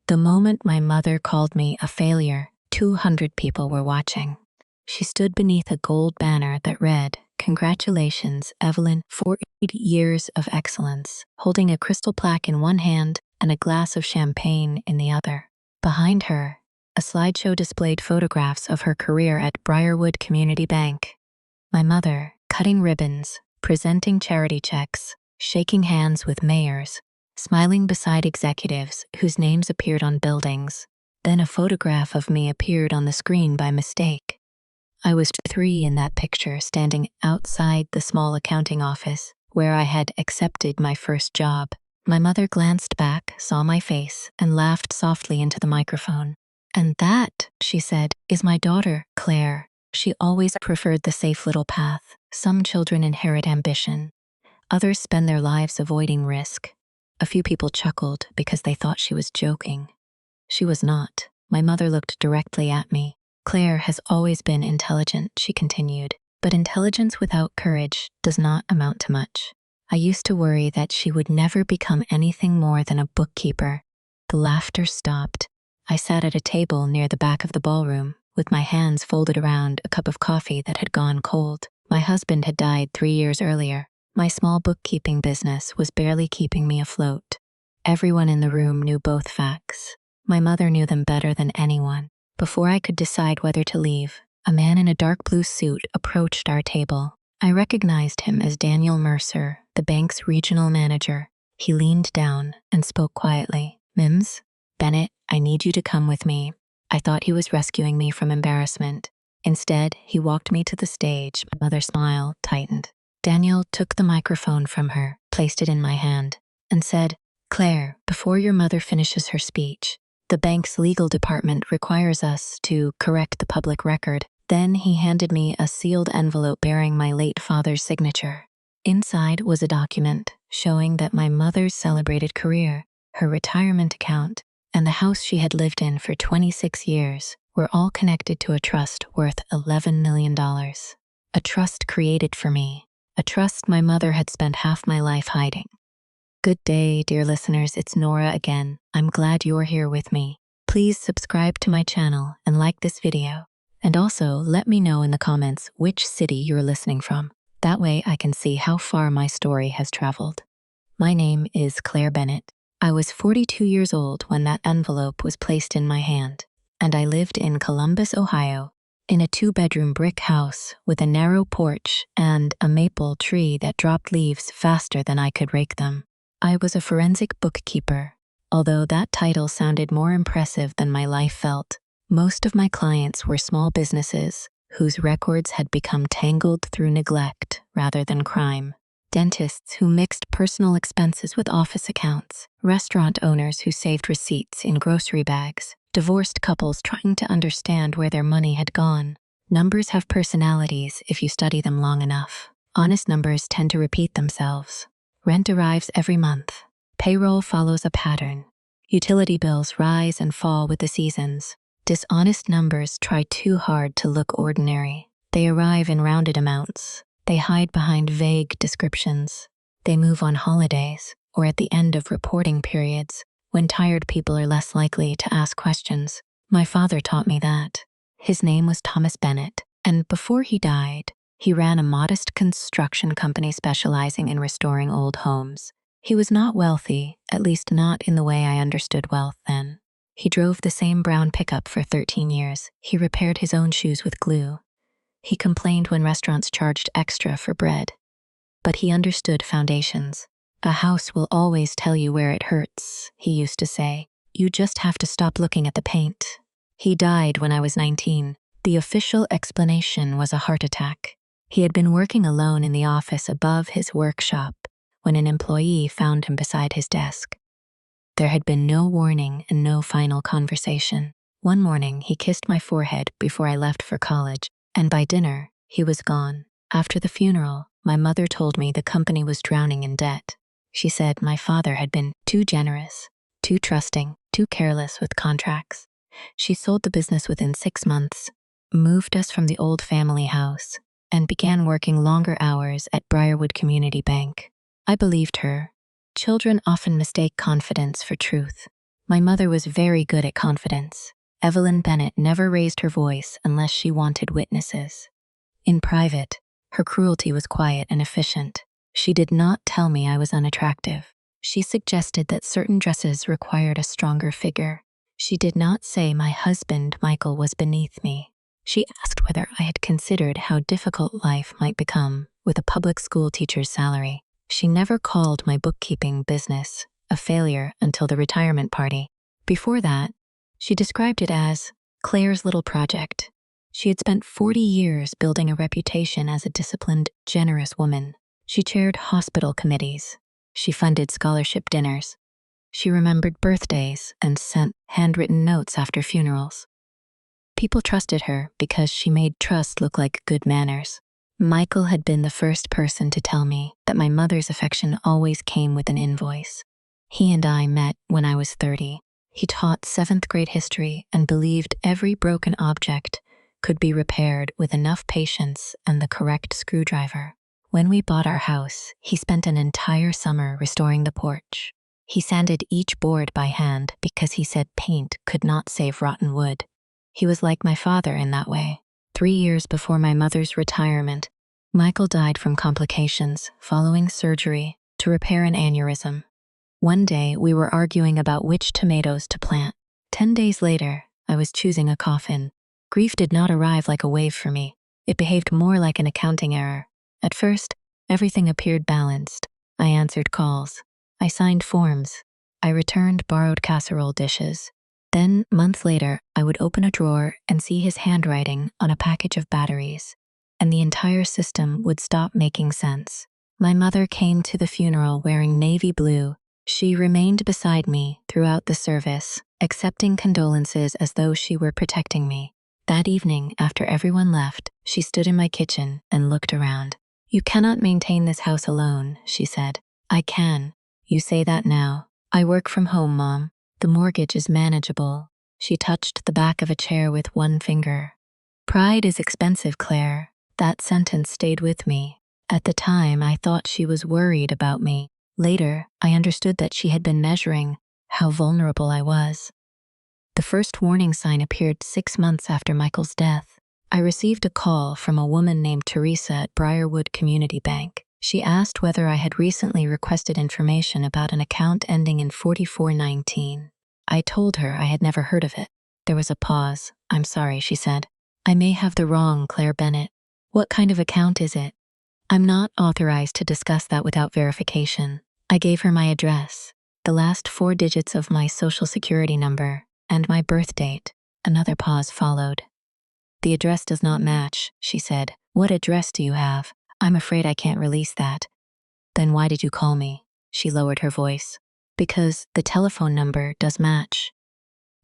The moment my mother called me a failure, 200 people were watching. She stood beneath a gold banner that read, "Congratulations, Evelyn, for 8 years of excellence," holding a crystal plaque in one hand and a glass of champagne in the other. Behind her, a slideshow displayed photographs of her career at Briarwood Community Bank. My mother, cutting ribbons, presenting charity checks, shaking hands with mayors, smiling beside executives whose names appeared on buildings. Then a photograph of me appeared on the screen by mistake. I was 3 in that picture, standing outside the small accounting office where I had accepted my first job. My mother glanced back, saw my face, and laughed softly into the microphone. "And that," she said, "is my daughter, Claire. She always preferred the safe little path. Some children inherit ambition. Others spend their lives avoiding risk." A few people chuckled because they thought she was joking. She was not. My mother looked directly at me. "Claire has always been intelligent," she continued, "but intelligence without courage does not amount to much. I used to worry that she would never become anything more than a bookkeeper." The laughter stopped. I sat at a table near the back of the ballroom, with my hands folded around a cup of coffee that had gone cold. My husband had died 3 years earlier. My small bookkeeping business was barely keeping me afloat. Everyone in the room knew both facts. My mother knew them better than anyone. Before I could decide whether to leave, a man in a dark blue suit approached our table. I recognized him as Daniel Mercer, the bank's regional manager. He leaned down and spoke quietly. "Mims, Bennett, I need you to come with me." I thought he was rescuing me from embarrassment. Instead, he walked me to the stage. My mother's smile tightened. Daniel took the microphone from her, placed it in my hand, and said, "Claire, before your mother finishes her speech, the bank's legal department requires us to correct the public record." Then he handed me a sealed envelope bearing my late father's signature. Inside was a document showing that my mother's celebrated career, her retirement account, and the house she had lived in for 26 years were all connected to a trust worth $11 million. A trust created for me. A trust my mother had spent half my life hiding. Good day, dear listeners, it's Nora again. I'm glad you're here with me. Please subscribe to my channel and like this video. And also let me know in the comments which city you're listening from. That way I can see how far my story has traveled. My name is Claire Bennett. I was 42 years old when that envelope was placed in my hand, and I lived in Columbus, Ohio, in a 2-bedroom brick house with a narrow porch and a maple tree that dropped leaves faster than I could rake them. I was a forensic bookkeeper. Although that title sounded more impressive than my life felt, most of my clients were small businesses whose records had become tangled through neglect rather than crime. Dentists who mixed personal expenses with office accounts, restaurant owners who saved receipts in grocery bags, divorced couples trying to understand where their money had gone. Numbers have personalities if you study them long enough. Honest numbers tend to repeat themselves. Rent arrives every month. Payroll follows a pattern. Utility bills rise and fall with the seasons. Dishonest numbers try too hard to look ordinary. They arrive in rounded amounts. They hide behind vague descriptions. They move on holidays or at the end of reporting periods when tired people are less likely to ask questions. My father taught me that. His name was Thomas Bennett, and before he died, he ran a modest construction company specializing in restoring old homes. He was not wealthy, at least not in the way I understood wealth then. He drove the same brown pickup for 13 years. He repaired his own shoes with glue. He complained when restaurants charged extra for bread. But he understood foundations. "A house will always tell you where it hurts," he used to say. "You just have to stop looking at the paint." He died when I was 19. The official explanation was a heart attack. He had been working alone in the office above his workshop when an employee found him beside his desk. There had been no warning and no final conversation. One morning, he kissed my forehead before I left for college, and by dinner, he was gone. After the funeral, my mother told me the company was drowning in debt. She said my father had been too generous, too trusting, too careless with contracts. She sold the business within 6 months, moved us from the old family house, and began working longer hours at Briarwood Community Bank. I believed her. Children often mistake confidence for truth. My mother was very good at confidence. Evelyn Bennett never raised her voice unless she wanted witnesses. In private, her cruelty was quiet and efficient. She did not tell me I was unattractive. She suggested that certain dresses required a stronger figure. She did not say my husband, Michael, was beneath me. She asked whether I had considered how difficult life might become with a public school teacher's salary. She never called my bookkeeping business a failure until the retirement party. Before that, she described it as Claire's little project. She had spent 40 years building a reputation as a disciplined, generous woman. She chaired hospital committees. She funded scholarship dinners. She remembered birthdays and sent handwritten notes after funerals. People trusted her because she made trust look like good manners. Michael had been the first person to tell me that my mother's affection always came with an invoice. He and I met when I was 30. He taught 7th grade history and believed every broken object could be repaired with enough patience and the correct screwdriver. When we bought our house, he spent an entire summer restoring the porch. He sanded each board by hand because he said paint could not save rotten wood. He was like my father in that way. 3 years before my mother's retirement, Michael died from complications following surgery to repair an aneurysm. One day, we were arguing about which tomatoes to plant. 10 days later, I was choosing a coffin. Grief did not arrive like a wave for me. It behaved more like an accounting error. At first, everything appeared balanced. I answered calls. I signed forms. I returned borrowed casserole dishes. Then, months later, I would open a drawer and see his handwriting on a package of batteries, and the entire system would stop making sense. My mother came to the funeral wearing navy blue. She remained beside me throughout the service, accepting condolences as though she were protecting me. That evening, after everyone left, she stood in my kitchen and looked around. "You cannot maintain this house alone," she said. "I can. You say that now. I work from home, Mom. The mortgage is manageable." She touched the back of a chair with one finger. "Pride is expensive, Claire." That sentence stayed with me. At the time, I thought she was worried about me. Later, I understood that she had been measuring how vulnerable I was. The first warning sign appeared 6 months after Michael's death. I received a call from a woman named Teresa at Briarwood Community Bank. She asked whether I had recently requested information about an account ending in 4419. I told her I had never heard of it. There was a pause. "I'm sorry," she said. "I may have the wrong Claire Bennett. What kind of account is it?" "I'm not authorized to discuss that without verification." I gave her my address, the last 4 digits of my social security number, and my birth date. Another pause followed. "The address does not match," she said. "What address do you have? I'm afraid I can't release that." "Then why did you call me?" She lowered her voice. "Because the telephone number does match."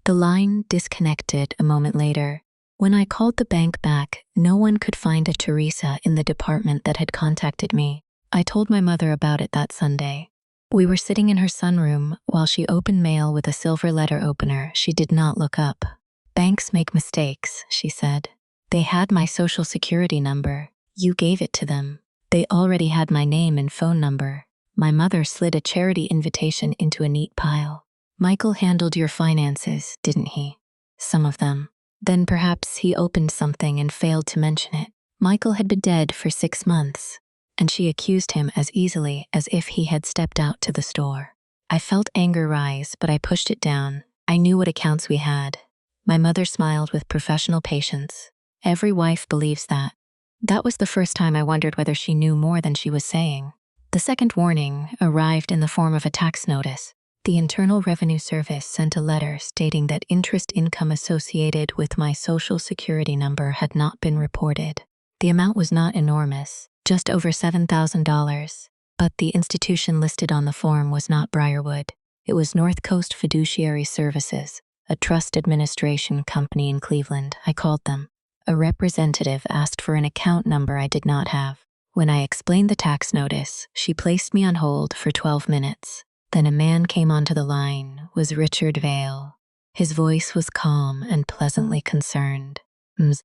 The line disconnected a moment later. When I called the bank back, no one could find a Teresa in the department that had contacted me. I told my mother about it that Sunday. We were sitting in her sunroom while she opened mail with a silver letter opener. She did not look up. "Banks make mistakes," she said. "They had my social security number. You gave it to them. They already had my name and phone number. My mother slid a charity invitation into a neat pile. Michael handled your finances, didn't he?" "Some of them." "Then perhaps he opened something and failed to mention it." Michael had been dead for 6 months, and she accused him as easily as if he had stepped out to the store. I felt anger rise, but I pushed it down. I knew what accounts we had. My mother smiled with professional patience. Every wife believes that. That was the first time I wondered whether she knew more than she was saying. The second warning arrived in the form of a tax notice. The Internal Revenue Service sent a letter stating that interest income associated with my social security number had not been reported. The amount was not enormous, just over $7,000, but the institution listed on the form was not Briarwood. It was North Coast Fiduciary Services, a trust administration company in Cleveland. I called them. A representative asked for an account number I did not have. When I explained the tax notice, she placed me on hold for 12 minutes. Then a man came onto the line. Was Richard Vale. His voice was calm and pleasantly concerned. "Ms.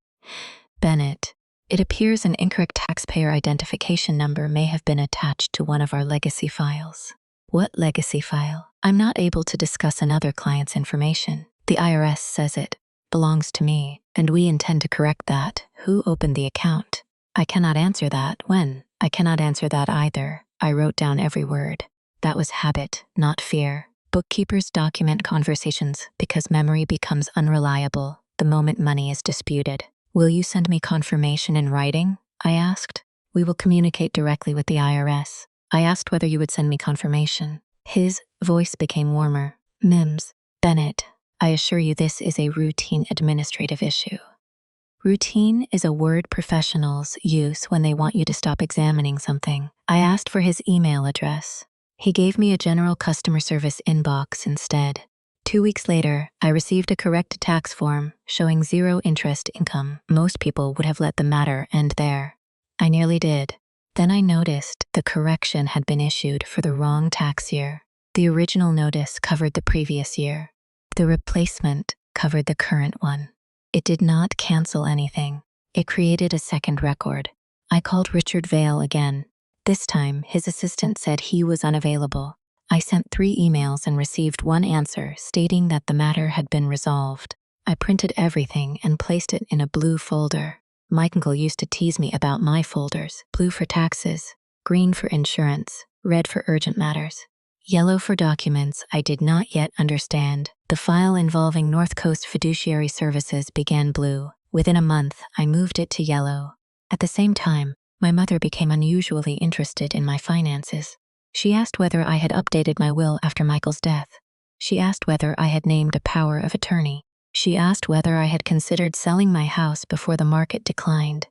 Bennett, it appears an incorrect taxpayer identification number may have been attached to one of our legacy files." "What legacy file?" I'm not able to discuss another client's information. The IRS says it belongs to me, and we intend to correct that. Who opened the account? I cannot answer that. When? I cannot answer that either. I wrote down every word. That was habit, not fear. Bookkeepers document conversations because memory becomes unreliable the moment money is disputed. Will you send me confirmation in writing? I asked. We will communicate directly with the IRS. I asked whether you would send me confirmation. His voice became warmer. Mims, Bennett, I assure you this is a routine administrative issue. Routine is a word professionals use when they want you to stop examining something. I asked for his email address. He gave me a general customer service inbox instead. 2 weeks later, I received a correct tax form showing 0 interest income. Most people would have let the matter end there. I nearly did. Then I noticed the correction had been issued for the wrong tax year. The original notice covered the previous year. The replacement covered the current one. It did not cancel anything. It created a second record. I called Richard Vale again. This time, his assistant said he was unavailable. I sent 3 emails and received 1 answer stating that the matter had been resolved. I printed everything and placed it in a blue folder. My uncle used to tease me about my folders: blue for taxes, green for insurance, red for urgent matters, yellow for documents I did not yet understand. The file involving North Coast Fiduciary Services began blue. Within a month, I moved it to yellow. At the same time, my mother became unusually interested in my finances. She asked whether I had updated my will after Michael's death. She asked whether I had named a power of attorney. She asked whether I had considered selling my house before the market declined.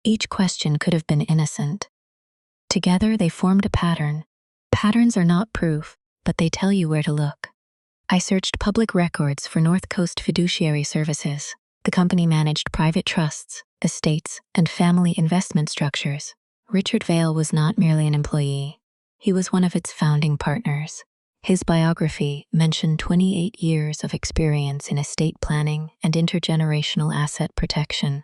Each question could have been innocent. Together, they formed a pattern. Patterns are not proof, but they tell you where to look. I searched public records for North Coast Fiduciary Services. The company managed private trusts, estates, and family investment structures. Richard Vale was not merely an employee. He was one of its founding partners. His biography mentioned 28 years of experience in estate planning and intergenerational asset protection.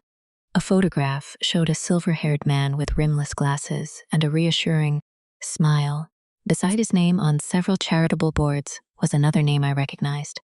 A photograph showed a silver-haired man with rimless glasses and a reassuring smile. Beside his name on several charitable boards was another name I recognized: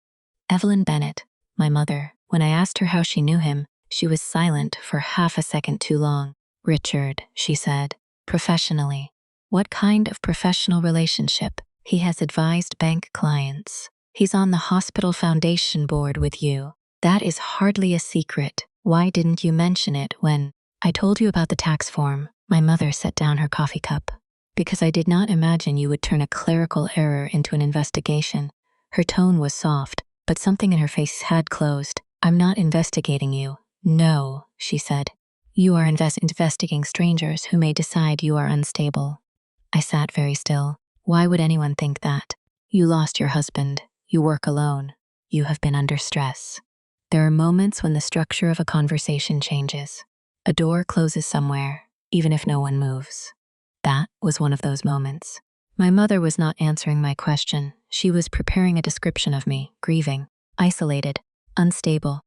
Evelyn Bennett, my mother. When I asked her how she knew him, she was silent for half a second too long. Richard, she said, professionally. What kind of professional relationship? He has advised bank clients. He's on the hospital foundation board with you. That is hardly a secret. Why didn't you mention it when I told you about the tax form? My mother set down her coffee cup. Because I did not imagine you would turn a clerical error into an investigation. Her tone was soft, but something in her face had closed. I'm not investigating you. No, she said. You are investigating strangers who may decide you are unstable. I sat very still. Why would anyone think that? You lost your husband. You work alone. You have been under stress. There are moments when the structure of a conversation changes. A door closes somewhere, even if no one moves. That was one of those moments. My mother was not answering my question. She was preparing a description of me: grieving, isolated, unstable.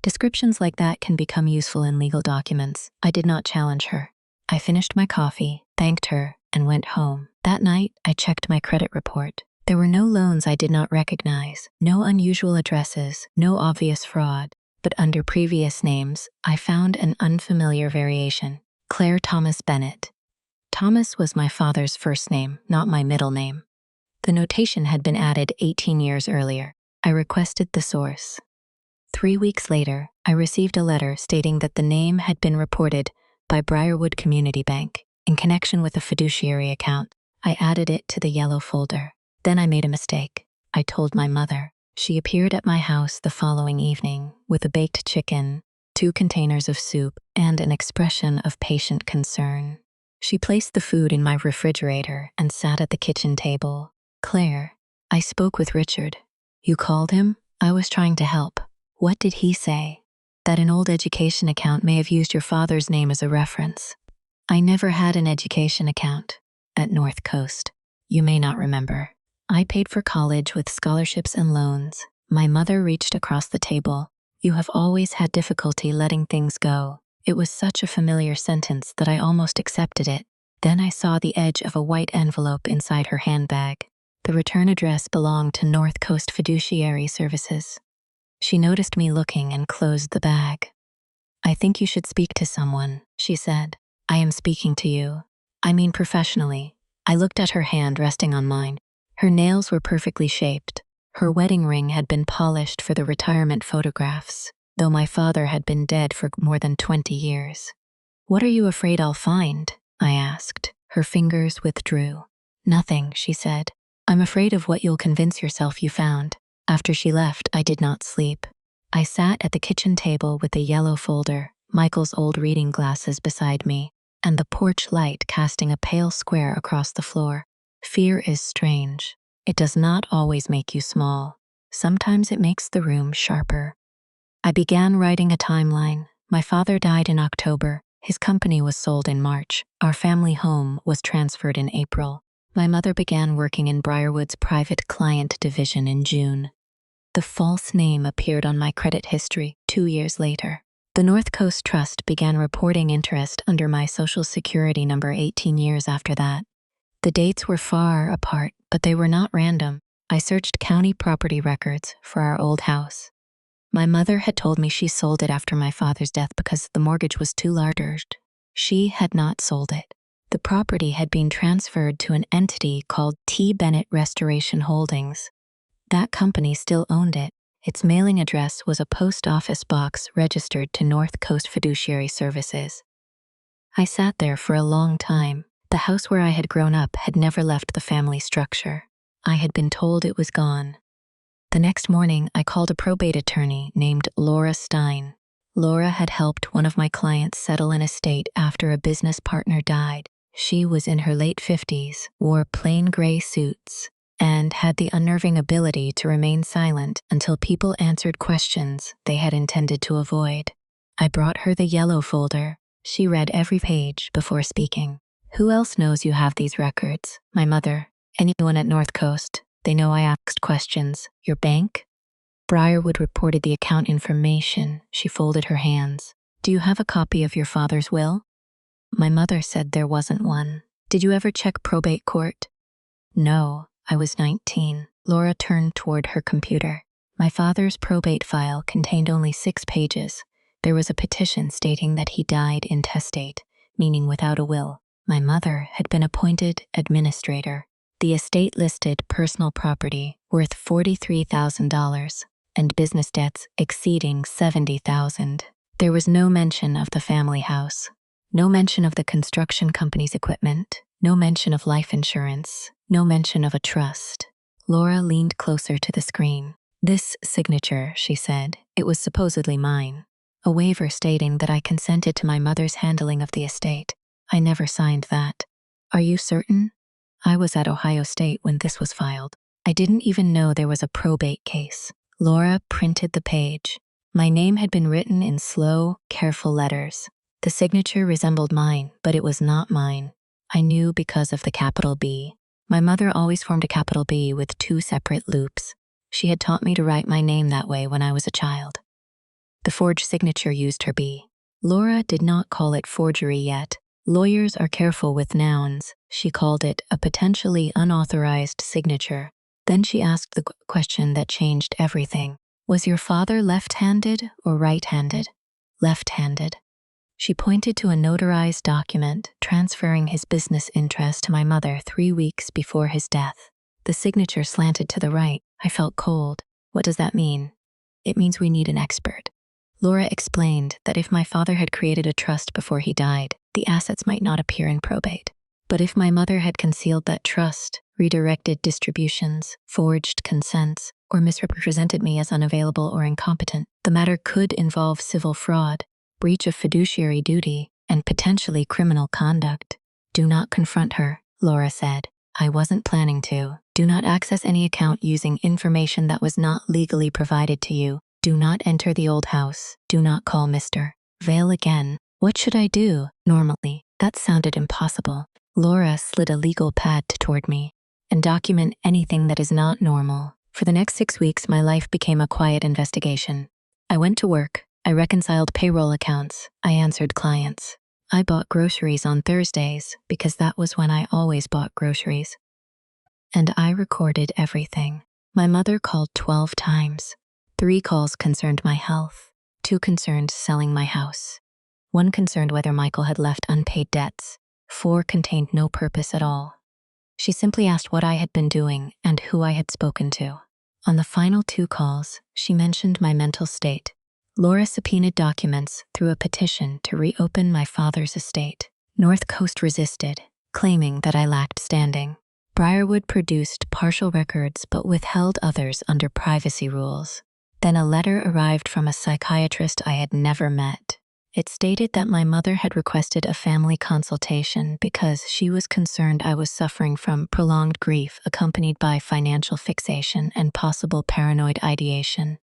Descriptions like that can become useful in legal documents. I did not challenge her. I finished my coffee, thanked her, and went home. That night, I checked my credit report. There were no loans I did not recognize, no unusual addresses, no obvious fraud. But under previous names, I found an unfamiliar variation: Claire Thomas Bennett. Thomas was my father's first name, not my middle name. The notation had been added 18 years earlier. I requested the source. 3 weeks later, I received a letter stating that the name had been reported by Briarwood Community Bank in connection with a fiduciary account. I added it to the yellow folder. Then I made a mistake. I told my mother. She appeared at my house the following evening with a baked chicken, 2 containers of soup, and an expression of patient concern. She placed the food in my refrigerator and sat at the kitchen table. Claire, I spoke with Richard. You called him? I was trying to help. What did he say? That an old education account may have used your father's name as a reference. I never had an education account at North Coast. You may not remember. I paid for college with scholarships and loans. My mother reached across the table. You have always had difficulty letting things go. It was such a familiar sentence that I almost accepted it. Then I saw the edge of a white envelope inside her handbag. The return address belonged to North Coast Fiduciary Services. She noticed me looking and closed the bag. "I think you should speak to someone," she said. "I am speaking to you. I mean professionally." I looked at her hand resting on mine. Her nails were perfectly shaped. Her wedding ring had been polished for the retirement photographs, though my father had been dead for more than 20 years. "What are you afraid I'll find?" I asked. Her fingers withdrew. "Nothing," she said. "I'm afraid of what you'll convince yourself you found." After she left, I did not sleep. I sat at the kitchen table with the yellow folder, Michael's old reading glasses beside me, and the porch light casting a pale square across the floor. Fear is strange. It does not always make you small. Sometimes it makes the room sharper. I began writing a timeline. My father died in October. His company was sold in March. Our family home was transferred in April. My mother began working in Briarwood's private client division in June. The false name appeared on my credit history 2 years later. The North Coast Trust began reporting interest under my Social Security number 18 years after that. The dates were far apart, but they were not random. I searched county property records for our old house. My mother had told me she sold it after my father's death because the mortgage was too large. She had not sold it. The property had been transferred to an entity called T. Bennett Restoration Holdings. That company still owned it. Its mailing address was a post office box registered to North Coast Fiduciary Services. I sat there for a long time. The house where I had grown up had never left the family structure. I had been told it was gone. The next morning, I called a probate attorney named Laura Stein. Laura had helped one of my clients settle an estate after a business partner died. She was in her late 50s, wore plain gray suits, and had the unnerving ability to remain silent until people answered questions they had intended to avoid. I brought her the yellow folder. She read every page before speaking. "Who else knows you have these records?" "My mother." "Anyone at North Coast? They know I asked questions." "Your bank?" Briarwood reported the account information. She folded her hands. "Do you have a copy of your father's will?" My mother said there wasn't one. "Did you ever check probate court?" "No, I was 19. Laura turned toward her computer. My father's probate file contained only 6 pages. There was a petition stating that he died intestate, meaning without a will. My mother had been appointed administrator. The estate listed personal property worth $43,000 and business debts exceeding $70,000. There was no mention of the family house, no mention of the construction company's equipment, no mention of life insurance, no mention of a trust. Laura leaned closer to the screen. "This signature," she said, "it was supposedly mine. A waiver stating that I consented to my mother's handling of the estate. I never signed that." "Are you certain?" "I was at Ohio State when this was filed. I didn't even know there was a probate case." Laura printed the page. My name had been written in slow, careful letters. The signature resembled mine, but it was not mine. I knew because of the capital B. My mother always formed a capital B with 2 separate loops. She had taught me to write my name that way when I was a child. The forged signature used her B. Laura did not call it forgery yet. Lawyers are careful with nouns. She called it a potentially unauthorized signature. Then she asked the question that changed everything. "Was your father left-handed or right-handed?" "Left-handed." She pointed to a notarized document transferring his business interest to my mother 3 weeks before his death. The signature slanted to the right. I felt cold. "What does that mean?" "It means we need an expert." Laura explained that if my father had created a trust before he died, the assets might not appear in probate. But if my mother had concealed that trust, redirected distributions, forged consents, or misrepresented me as unavailable or incompetent, the matter could involve civil fraud, breach of fiduciary duty, and potentially criminal conduct. "Do not confront her," Laura said. "I wasn't planning to. Do not access any account using information that was not legally provided to you. Do not enter the old house. Do not call Mr. Vale again." What should I do? Normally, that sounded impossible. Laura slid a legal pad toward me. "And document anything that is not normal." For the next 6 weeks, my life became a quiet investigation. I went to work. I reconciled payroll accounts. I answered clients. I bought groceries on Thursdays because that was when I always bought groceries. and I recorded everything. My mother called 12 times. 3 calls concerned my health, 2 concerned selling my house. 1 concerned whether Michael had left unpaid debts. 4 contained no purpose at all. She simply asked what I had been doing and who I had spoken to. On the final 2 calls, she mentioned my mental state. Laura subpoenaed documents through a petition to reopen my father's estate. North Coast resisted, claiming that I lacked standing. Briarwood produced partial records but withheld others under privacy rules. Then a letter arrived from a psychiatrist I had never met. It stated that my mother had requested a family consultation because she was concerned I was suffering from prolonged grief accompanied by financial fixation and possible paranoid ideation.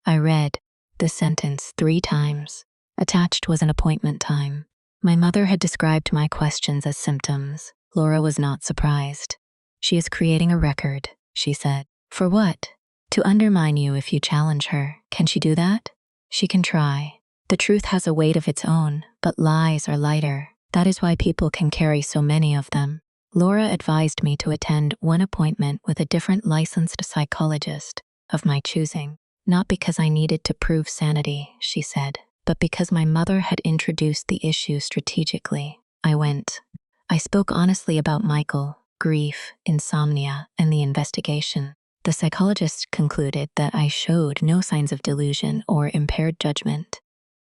I read the sentence 3 times. Attached was an appointment time. My mother had described my questions as symptoms. Laura was not surprised. She is creating a record, she said. For what? To undermine you if you challenge her. Can she do that? She can try. The truth has a weight of its own, but lies are lighter. That is why people can carry so many of them. Laura advised me to attend 1 appointment with a different licensed psychologist of my choosing. Not because I needed to prove sanity, she said, but because my mother had introduced the issue strategically. I went. I spoke honestly about Michael, grief, insomnia, and the investigation. The psychologist concluded that I showed no signs of delusion or impaired judgment.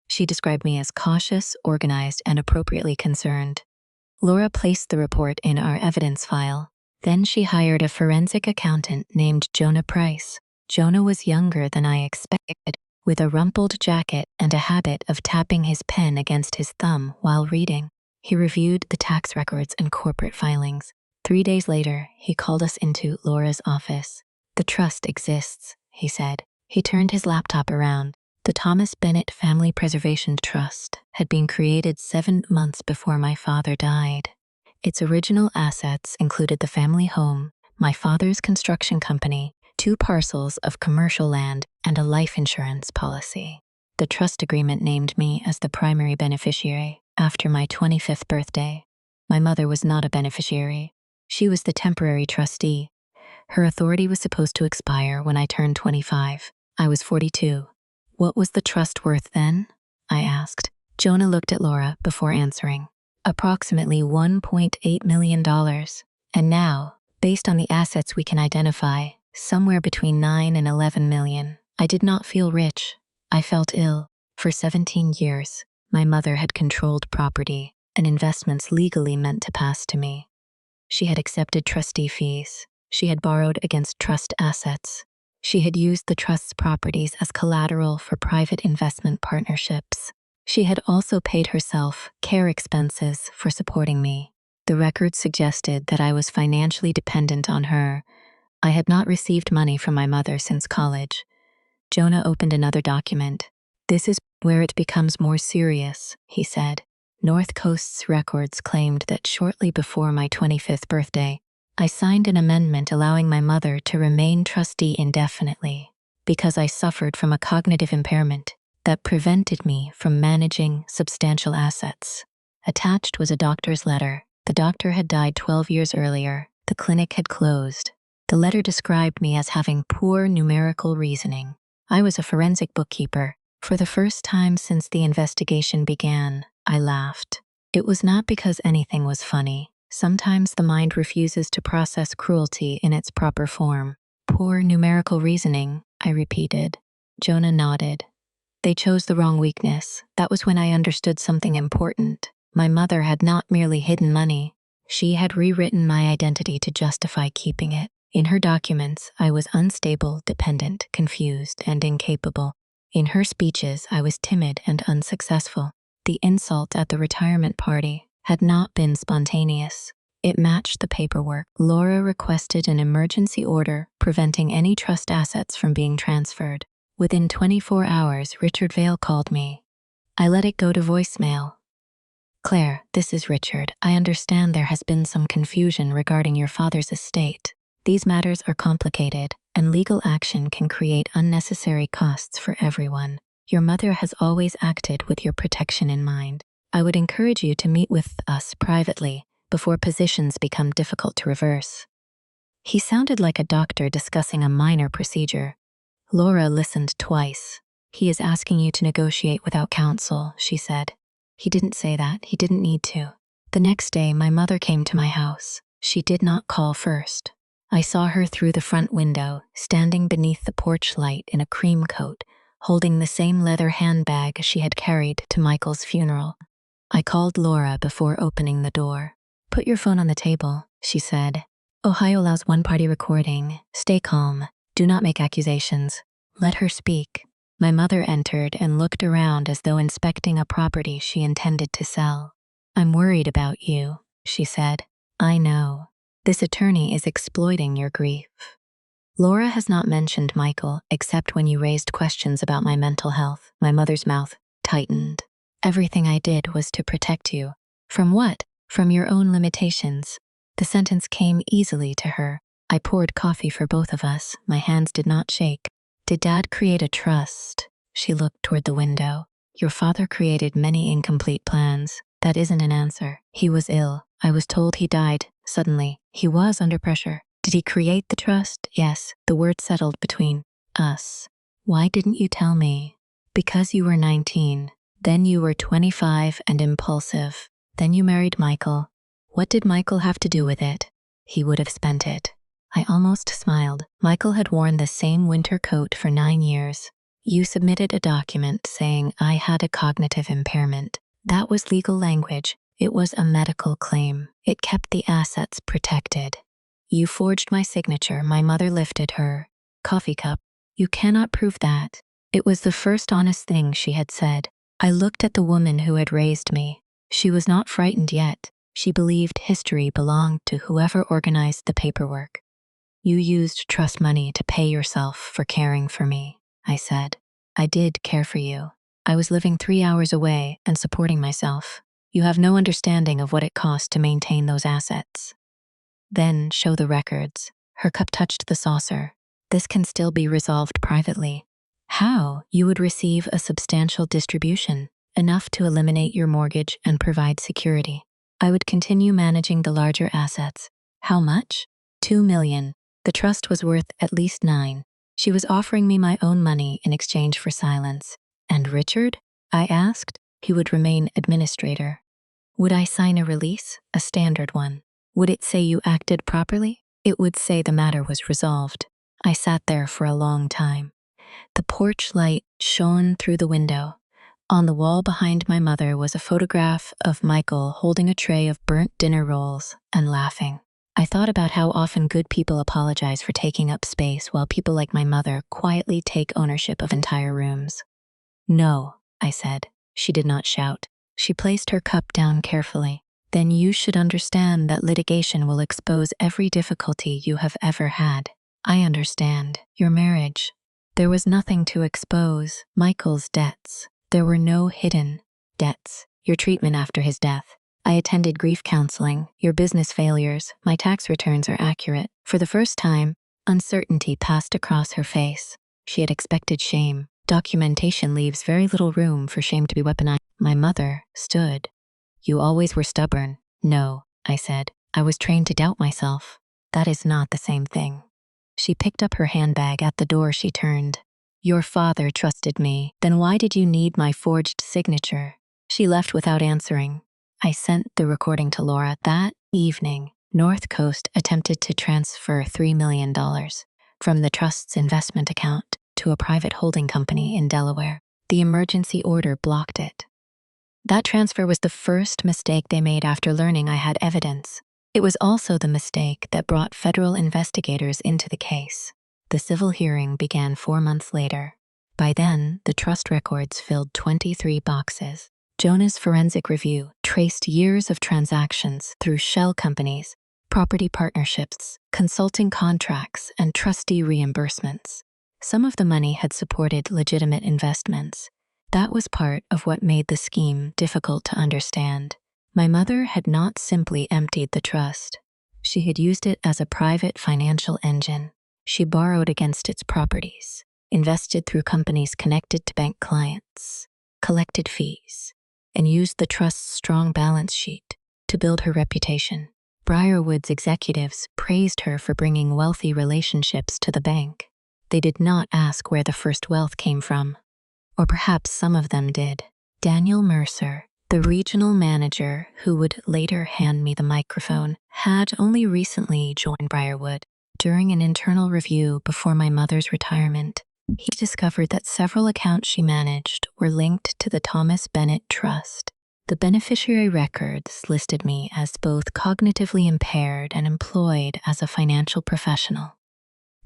She described me as cautious, organized, and appropriately concerned. Laura placed the report in our evidence file. Then she hired a forensic accountant named Jonah Price. Jonah was younger than I expected, with a rumpled jacket and a habit of tapping his pen against his thumb while reading. He reviewed the tax records and corporate filings. 3 days later, he called us into Laura's office. The trust exists, he said. He turned his laptop around. The Thomas Bennett Family Preservation Trust had been created 7 months before my father died. Its original assets included the family home, my father's construction company, 2 parcels of commercial land, and a life insurance policy. The trust agreement named me as the primary beneficiary after my 25th birthday. My mother was not a beneficiary. She was the temporary trustee. Her authority was supposed to expire when I turned 25. I was 42. What was the trust worth then? I asked. Jonah looked at Laura before answering. Approximately $1.8 million. And now, based on the assets we can identify, somewhere between 9 and 11 million. I did not feel rich. I felt ill. For 17 years, my mother had controlled property and investments legally meant to pass to me. She had accepted trustee fees. She had borrowed against trust assets. She had used the trust's properties as collateral for private investment partnerships. She had also paid herself care expenses for supporting me. The records suggested that I was financially dependent on her. I had not received money from my mother since college. Jonah opened another document. This is where it becomes more serious, he said. North Coast's records claimed that shortly before my 25th birthday, I signed an amendment allowing my mother to remain trustee indefinitely because I suffered from a cognitive impairment that prevented me from managing substantial assets. Attached was a doctor's letter. The doctor had died 12 years earlier. The clinic had closed. The letter described me as having poor numerical reasoning. I was a forensic bookkeeper. For the first time since the investigation began, I laughed. It was not because anything was funny. Sometimes the mind refuses to process cruelty in its proper form. Poor numerical reasoning, I repeated. Jonah nodded. They chose the wrong weakness. That was when I understood something important. My mother had not merely hidden money. She had rewritten my identity to justify keeping it. In her documents, I was unstable, dependent, confused, and incapable. In her speeches, I was timid and unsuccessful. The insult at the retirement party had not been spontaneous. It matched the paperwork. Laura requested an emergency order preventing any trust assets from being transferred. Within 24 hours, Richard Vale called me. I let it go to voicemail. Claire, this is Richard. I understand there has been some confusion regarding your father's estate. These matters are complicated, and legal action can create unnecessary costs for everyone. Your mother has always acted with your protection in mind. I would encourage you to meet with us privately before positions become difficult to reverse. He sounded like a doctor discussing a minor procedure. Laura listened twice. He is asking you to negotiate without counsel, she said. He didn't say that. He didn't need to. The next day, my mother came to my house. She did not call first. I saw her through the front window, standing beneath the porch light in a cream coat, holding the same leather handbag she had carried to Michael's funeral. I called Laura before opening the door. Put your phone on the table, she said. Ohio allows one-party recording. Stay calm. Do not make accusations. Let her speak. My mother entered and looked around as though inspecting a property she intended to sell. I'm worried about you, she said. I know. This attorney is exploiting your grief. Laura has not mentioned Michael except when you raised questions about my mental health. My mother's mouth tightened. Everything I did was to protect you. From what? From your own limitations. The sentence came easily to her. I poured coffee for both of us. My hands did not shake. Did Dad create a trust? She looked toward the window. Your father created many incomplete plans. That isn't an answer. He was ill. I was told he died. Suddenly, he was under pressure. Did he create the trust? Yes. The word settled between us. Why didn't you tell me? Because you were 19. Then you were 25 and impulsive. Then you married Michael. What did Michael have to do with it? He would have spent it. I almost smiled. Michael had worn the same winter coat for 9 years. You submitted a document saying I had a cognitive impairment. That was legal language. It was a medical claim. It kept the assets protected. You forged my signature. My mother lifted her coffee cup. You cannot prove that. It was the first honest thing she had said. I looked at the woman who had raised me. She was not frightened yet. She believed history belonged to whoever organized the paperwork. You used trust money to pay yourself for caring for me, I said. I did care for you. I was living 3 hours away and supporting myself. You have no understanding of what it cost to maintain those assets. Then show the records. Her cup touched the saucer. This can still be resolved privately. How? You would receive a substantial distribution, enough to eliminate your mortgage and provide security. I would continue managing the larger assets. How much? 2 million. The trust was worth at least 9. She was offering me my own money in exchange for silence. And Richard? I asked. He would remain administrator. Would I sign a release? A standard one. Would it say you acted properly? It would say the matter was resolved. I sat there for a long time. The porch light shone through the window. On the wall behind my mother was a photograph of Michael holding a tray of burnt dinner rolls and laughing. I thought about how often good people apologize for taking up space while people like my mother quietly take ownership of entire rooms. No, I said. She did not shout. She placed her cup down carefully. Then you should understand that litigation will expose every difficulty you have ever had. I understand. Your marriage. There was nothing to expose. Michael's debts. There were no hidden debts. Your treatment after his death. I attended grief counseling. Your business failures. My tax returns are accurate. For the first time, uncertainty passed across her face. She had expected shame. Documentation leaves very little room for shame to be weaponized. My mother stood. You always were stubborn. No, I said. I was trained to doubt myself. That is not the same thing. She picked up her handbag. At the door she turned. Your father trusted me. Then why did you need my forged signature? She left without answering. I sent the recording to Laura. That evening, North Coast attempted to transfer $3 million from the trust's investment account to a private holding company in Delaware. The emergency order blocked it. That transfer was the first mistake they made after learning I had evidence. It was also the mistake that brought federal investigators into the case. The civil hearing began 4 months later. By then, the trust records filled 23 boxes. Jonah's forensic review traced years of transactions through shell companies, property partnerships, consulting contracts, and trustee reimbursements. Some of the money had supported legitimate investments. That was part of what made the scheme difficult to understand. My mother had not simply emptied the trust. She had used it as a private financial engine. She borrowed against its properties, invested through companies connected to bank clients, collected fees, and used the trust's strong balance sheet to build her reputation. Briarwood's executives praised her for bringing wealthy relationships to the bank. They did not ask where the first wealth came from. Or perhaps some of them did. Daniel Mercer, the regional manager who would later hand me the microphone, had only recently joined Briarwood. During an internal review before my mother's retirement, he discovered that several accounts she managed were linked to the Thomas Bennett Trust. The beneficiary records listed me as both cognitively impaired and employed as a financial professional.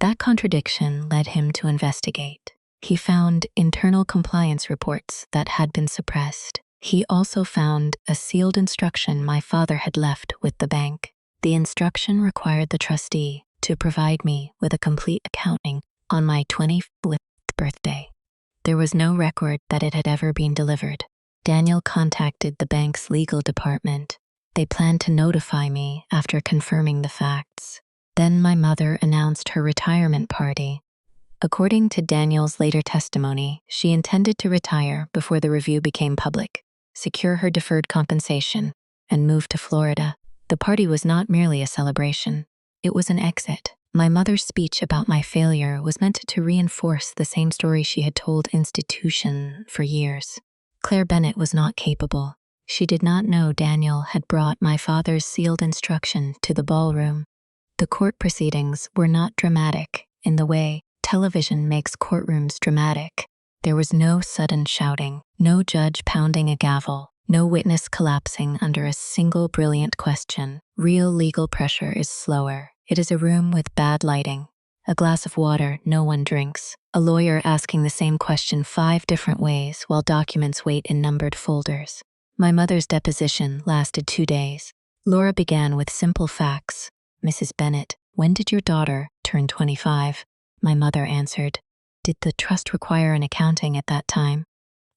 That contradiction led him to investigate. He found internal compliance reports that had been suppressed. He also found a sealed instruction my father had left with the bank. The instruction required the trustee to provide me with a complete accounting on my 25th birthday. There was no record that it had ever been delivered. Daniel contacted the bank's legal department. They planned to notify me after confirming the facts. Then my mother announced her retirement party. According to Daniel's later testimony, she intended to retire before the review became public, secure her deferred compensation, and move to Florida. The party was not merely a celebration. It was an exit. My mother's speech about my failure was meant to reinforce the same story she had told institution for years. Claire Bennett was not capable. She did not know Daniel had brought my father's sealed instruction to the ballroom. The court proceedings were not dramatic in the way television makes courtrooms dramatic. There was no sudden shouting, no judge pounding a gavel, no witness collapsing under a single brilliant question. Real legal pressure is slower. It is a room with bad lighting, a glass of water no one drinks, a lawyer asking the same question 5 different ways while documents wait in numbered folders. My mother's deposition lasted 2 days. Laura began with simple facts. Mrs. Bennett, when did your daughter turn 25? My mother answered, did the trust require an accounting at that time?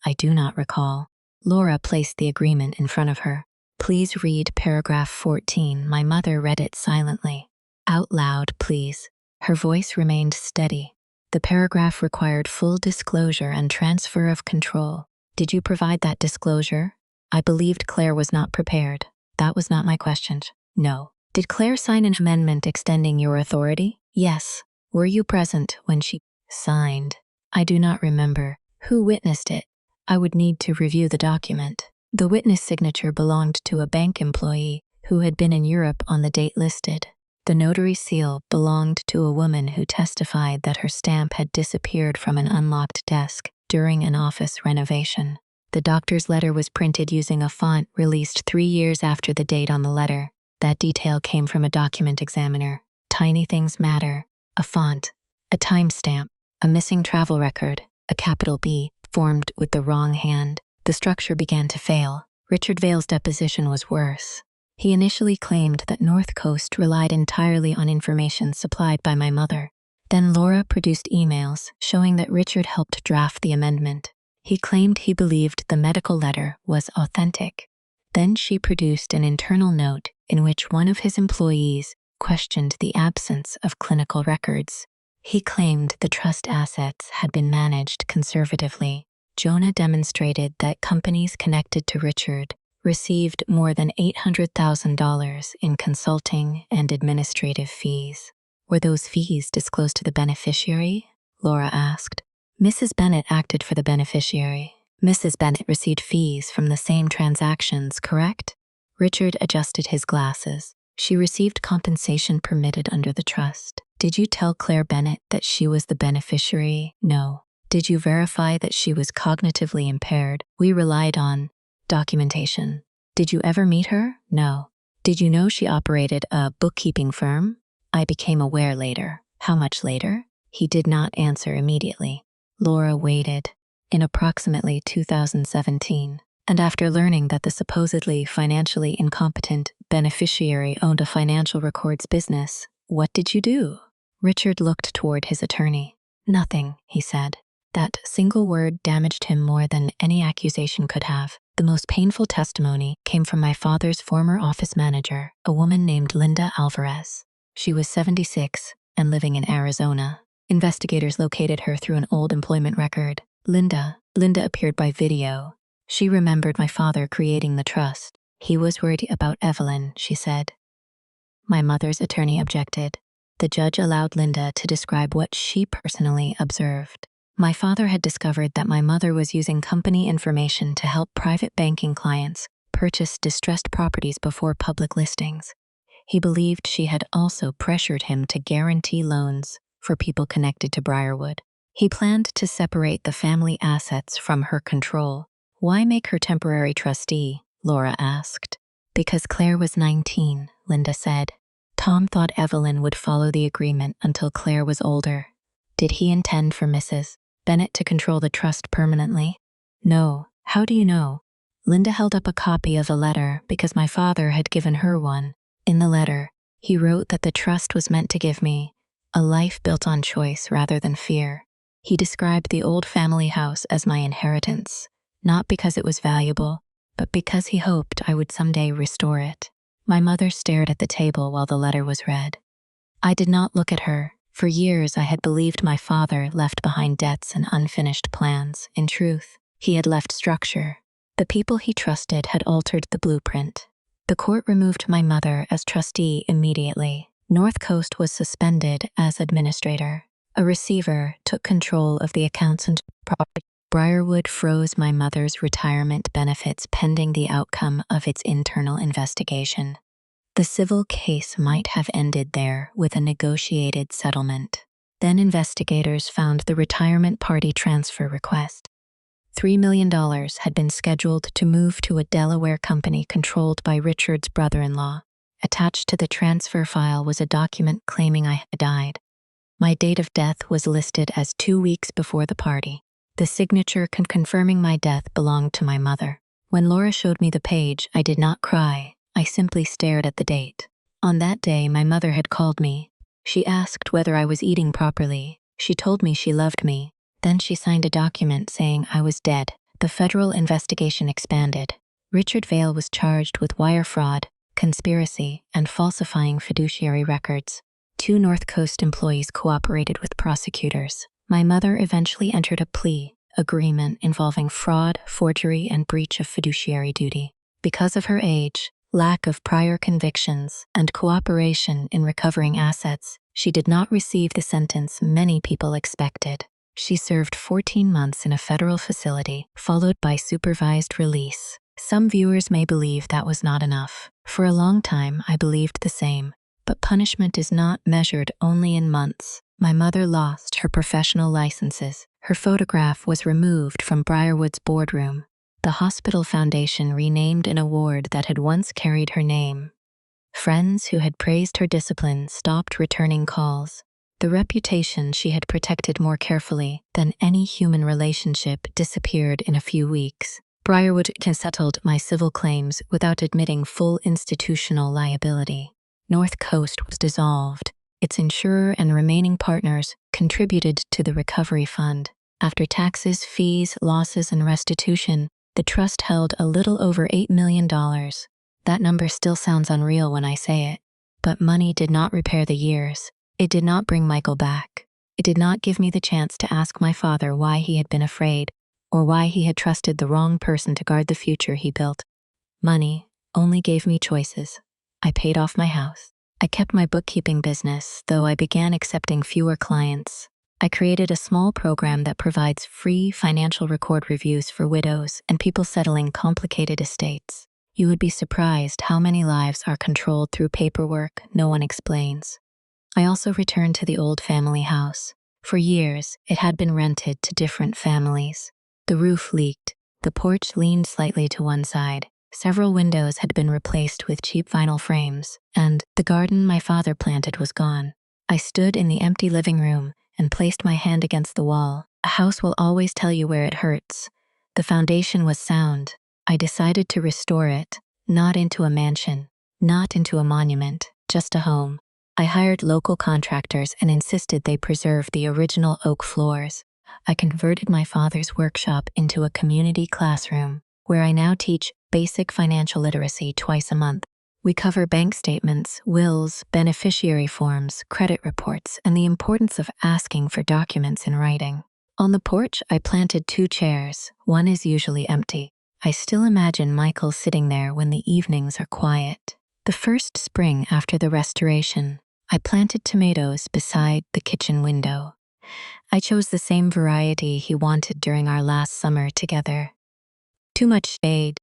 I do not recall. Laura placed the agreement in front of her. Please read paragraph 14. My mother read it silently. Out loud, please. Her voice remained steady. The paragraph required full disclosure and transfer of control. Did you provide that disclosure? I believed Claire was not prepared. That was not my question. No. Did Claire sign an amendment extending your authority? Yes. Were you present when she signed? I do not remember. Who witnessed it? I would need to review the document. The witness signature belonged to a bank employee who had been in Europe on the date listed. The notary seal belonged to a woman who testified that her stamp had disappeared from an unlocked desk during an office renovation. The doctor's letter was printed using a font released 3 years after the date on the letter. That detail came from a document examiner. Tiny things matter. A font, a timestamp, a missing travel record, a capital B formed with the wrong hand. The structure began to fail. Richard Vale's deposition was worse. He initially claimed that North Coast relied entirely on information supplied by my mother. Then Laura produced emails showing that Richard helped draft the amendment. He claimed he believed the medical letter was authentic. Then she produced an internal note in which one of his employees questioned the absence of clinical records. He claimed the trust assets had been managed conservatively. Jonah demonstrated that companies connected to Richard received more than $800,000 in consulting and administrative fees. Were those fees disclosed to the beneficiary? Laura asked. Mrs. Bennett acted for the beneficiary. Mrs. Bennett received fees from the same transactions, correct? Richard adjusted his glasses. She received compensation permitted under the trust. Did you tell Claire Bennett that she was the beneficiary? No. Did you verify that she was cognitively impaired? We relied on documentation. Did you ever meet her? No. Did you know she operated a bookkeeping firm? I became aware later. How much later? He did not answer immediately. Laura waited. In approximately 2017, and after learning that the supposedly financially incompetent beneficiary owned a financial records business, what did you do? Richard looked toward his attorney. Nothing, he said. That single word damaged him more than any accusation could have. The most painful testimony came from my father's former office manager, a woman named Linda Alvarez. She was 76 and living in Arizona. Investigators located her through an old employment record. Linda appeared by video. She remembered my father creating the trust. He was worried about Evelyn, she said. My mother's attorney objected. The judge allowed Linda to describe what she personally observed. My father had discovered that my mother was using company information to help private banking clients purchase distressed properties before public listings. He believed she had also pressured him to guarantee loans for people connected to Briarwood. He planned to separate the family assets from her control. Why make her temporary trustee? Laura asked. Because Claire was 19, Linda said. Tom thought Evelyn would follow the agreement until Claire was older. Did he intend for Mrs. Bennett to control the trust permanently? No. How do you know? Linda held up a copy of a letter because my father had given her one. In the letter, he wrote that the trust was meant to give me a life built on choice rather than fear. He described the old family house as my inheritance, not because it was valuable, but because he hoped I would someday restore it. My mother stared at the table while the letter was read. I did not look at her. For years, I had believed my father left behind debts and unfinished plans. In truth, he had left structure. The people he trusted had altered the blueprint. The court removed my mother as trustee immediately. North Coast was suspended as administrator. A receiver took control of the accounts and property. Briarwood froze my mother's retirement benefits pending the outcome of its internal investigation. The civil case might have ended there with a negotiated settlement. Then investigators found the retirement party transfer request. $3 million had been scheduled to move to a Delaware company controlled by Richard's brother-in-law. Attached to the transfer file was a document claiming I had died. My date of death was listed as 2 weeks before the party. The signature confirming my death belonged to my mother. When Laura showed me the page, I did not cry. I simply stared at the date. On that day, my mother had called me. She asked whether I was eating properly. She told me she loved me. Then she signed a document saying I was dead. The federal investigation expanded. Richard Vail was charged with wire fraud, conspiracy, and falsifying fiduciary records. 2 North Coast employees cooperated with prosecutors. My mother eventually entered a plea agreement involving fraud, forgery, and breach of fiduciary duty. Because of her age, lack of prior convictions, and cooperation in recovering assets, she did not receive the sentence many people expected. She served 14 months in a federal facility, followed by supervised release. Some viewers may believe that was not enough. For a long time, I believed the same. But punishment is not measured only in months. My mother lost her professional licenses. Her photograph was removed from Briarwood's boardroom. The hospital foundation renamed an award that had once carried her name. Friends who had praised her discipline stopped returning calls. The reputation she had protected more carefully than any human relationship disappeared in a few weeks. Briarwood settled my civil claims without admitting full institutional liability. North Coast was dissolved. Its insurer and remaining partners contributed to the recovery fund. After taxes, fees, losses, and restitution, the trust held a little over $8 million. That number still sounds unreal when I say it. But money did not repair the years. It did not bring Michael back. It did not give me the chance to ask my father why he had been afraid, or why he had trusted the wrong person to guard the future he built. Money only gave me choices. I paid off my house. I kept my bookkeeping business, though I began accepting fewer clients. I created a small program that provides free financial record reviews for widows and people settling complicated estates. You would be surprised how many lives are controlled through paperwork no one explains. I also returned to the old family house. For years, it had been rented to different families. The roof leaked. The porch leaned slightly to one side. Several windows had been replaced with cheap vinyl frames, and the garden my father planted was gone. I stood in the empty living room and placed my hand against the wall. A house will always tell you where it hurts. The foundation was sound. I decided to restore it, not into a mansion, not into a monument, just a home. I hired local contractors and insisted they preserve the original oak floors. I converted my father's workshop into a community classroom, where I now teach basic financial literacy twice a month. We cover bank statements, wills, beneficiary forms, credit reports, and the importance of asking for documents in writing. On the porch, I planted 2 chairs. One is usually empty. I still imagine Michael sitting there when the evenings are quiet. The first spring after the restoration, I planted tomatoes beside the kitchen window. I chose the same variety he wanted during our last summer together. Too much shade.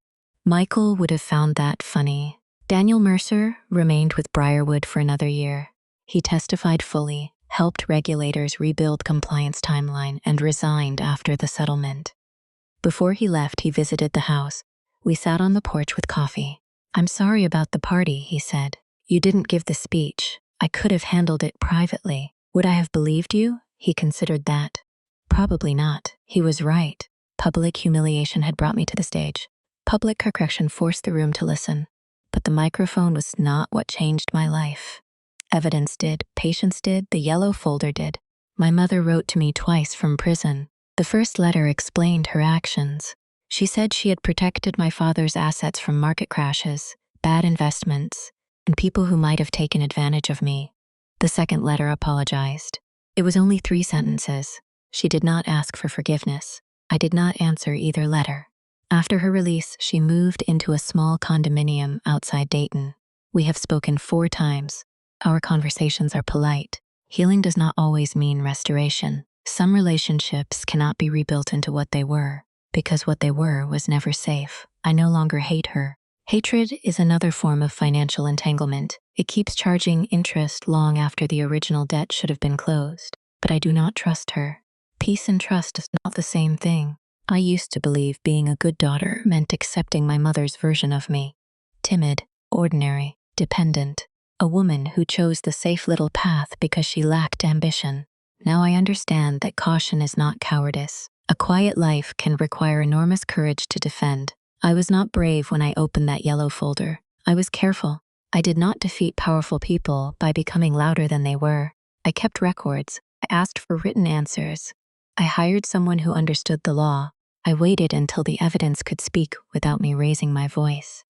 Michael would have found that funny. Daniel Mercer remained with Briarwood for another year. He testified fully, helped regulators rebuild compliance timeline, and resigned after the settlement. Before he left, he visited the house. We sat on the porch with coffee. "I'm sorry about the party," he said. "You didn't give the speech. I could have handled it privately. Would I have believed you?" He considered that. Probably not. He was right. Public humiliation had brought me to the stage. Public correction forced the room to listen. But the microphone was not what changed my life. Evidence did, patience did, the yellow folder did. My mother wrote to me twice from prison. The first letter explained her actions. She said she had protected my father's assets from market crashes, bad investments, and people who might have taken advantage of me. The second letter apologized. It was only 3 sentences. She did not ask for forgiveness. I did not answer either letter. After her release, she moved into a small condominium outside Dayton. We have spoken 4 times. Our conversations are polite. Healing does not always mean restoration. Some relationships cannot be rebuilt into what they were, because what they were was never safe. I no longer hate her. Hatred is another form of financial entanglement. It keeps charging interest long after the original debt should have been closed. But I do not trust her. Peace and trust is not the same thing. I used to believe being a good daughter meant accepting my mother's version of me. Timid, ordinary, dependent. A woman who chose the safe little path because she lacked ambition. Now I understand that caution is not cowardice. A quiet life can require enormous courage to defend. I was not brave when I opened that yellow folder. I was careful. I did not defeat powerful people by becoming louder than they were. I kept records. I asked for written answers. I hired someone who understood the law. I waited until the evidence could speak without me raising my voice.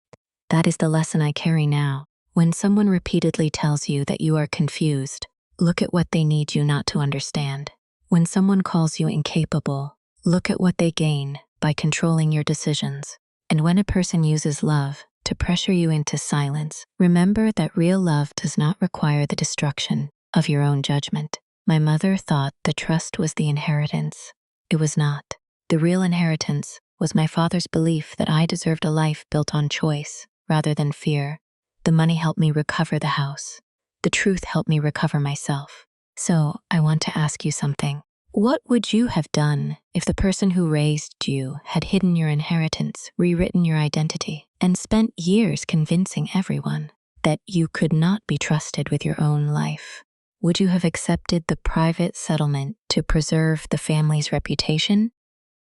That is the lesson I carry now. When someone repeatedly tells you that you are confused, look at what they need you not to understand. When someone calls you incapable, look at what they gain by controlling your decisions. And when a person uses love to pressure you into silence, remember that real love does not require the destruction of your own judgment. My mother thought the trust was the inheritance. It was not. The real inheritance was my father's belief that I deserved a life built on choice rather than fear. The money helped me recover the house. The truth helped me recover myself. So I want to ask you something. What would you have done if the person who raised you had hidden your inheritance, rewritten your identity, and spent years convincing everyone that you could not be trusted with your own life? Would you have accepted the private settlement to preserve the family's reputation?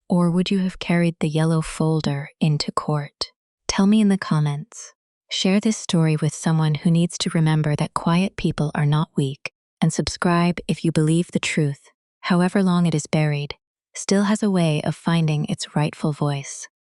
Or would you have carried the yellow folder into court? Tell me in the comments. Share this story with someone who needs to remember that quiet people are not weak, and subscribe if you believe the truth, however long it is buried, still has a way of finding its rightful voice.